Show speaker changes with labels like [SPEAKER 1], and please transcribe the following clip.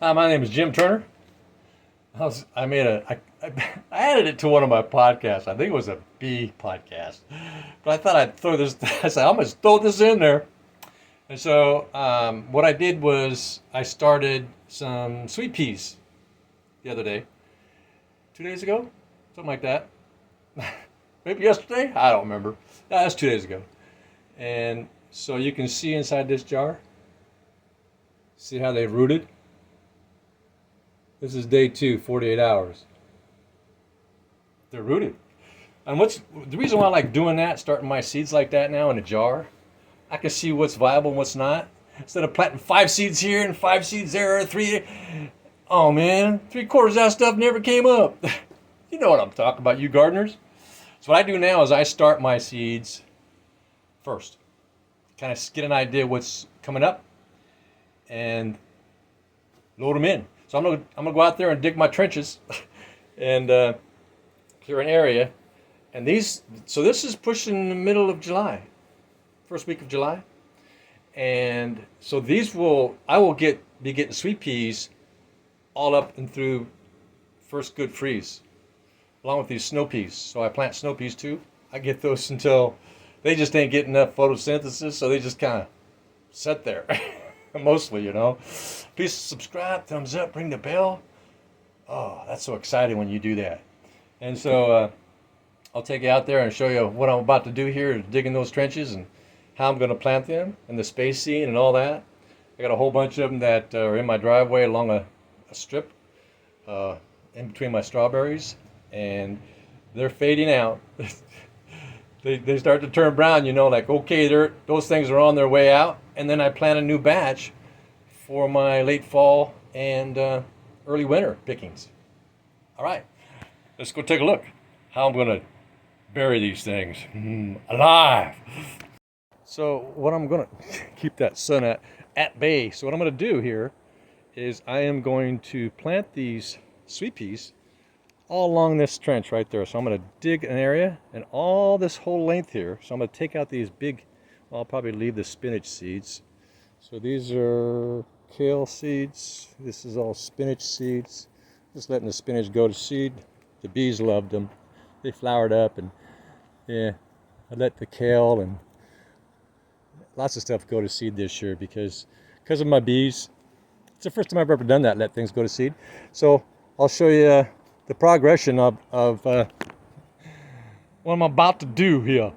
[SPEAKER 1] Hi, my name is Jim Turner. I added it to one of my podcasts. I think it was a B podcast, but I thought I'd throw this. I said I'm gonna throw this in there. And so what I did was I started some sweet peas the other day, 2 days ago, something like that. Maybe yesterday. I don't remember. No, that's 2 days ago. And so you can see inside this jar. See how they rooted. This is day 2, 48 hours. They're rooted. And what's the reason why I like doing that, starting my seeds like that now in a jar? I can see what's viable and what's not. Instead of planting 5 seeds here and 5 seeds there, 3. Oh man, 3/4 of that stuff never came up. You know what I'm talking about, you gardeners. So what I do now is I start my seeds first. Kind of get an idea what's coming up and load them in. So I'm gonna go out there and dig my trenches and clear an area. And so this is pushing the middle of July, first week of July. And so I will be getting sweet peas all up and through first good freeze, along with these snow peas. So I plant snow peas too. I get those until they just ain't getting enough photosynthesis, so they just kind of sit there. Mostly, you know. Please subscribe, thumbs up, ring the bell. Oh, that's so exciting when you do that. And so I'll take you out there and show you what I'm about to do here, digging those trenches and how I'm going to plant them and the spacing and all that. I got a whole bunch of them that are in my driveway along a strip in between my strawberries, and they're fading out. They start to turn brown, you know, like, okay, those things are on their way out. And then I plant a new batch for my late fall and early winter pickings. All right, let's go take a look how I'm going to bury these things alive. So what I'm going to keep that sun at bay. So what I'm going to do here is I am going to plant these sweet peas all along this trench right there. So I'm going to dig an area and all this whole length here. So I'm going to take out these big, well, I'll probably leave the spinach seeds. So these are kale seeds. This is all spinach seeds. Just letting the spinach go to seed. The bees loved them. They flowered up, and yeah, I let the kale and lots of stuff go to seed this year because of my bees. It's the first time I've ever done that, let things go to seed. So I'll show you the progression of what I'm about to do here.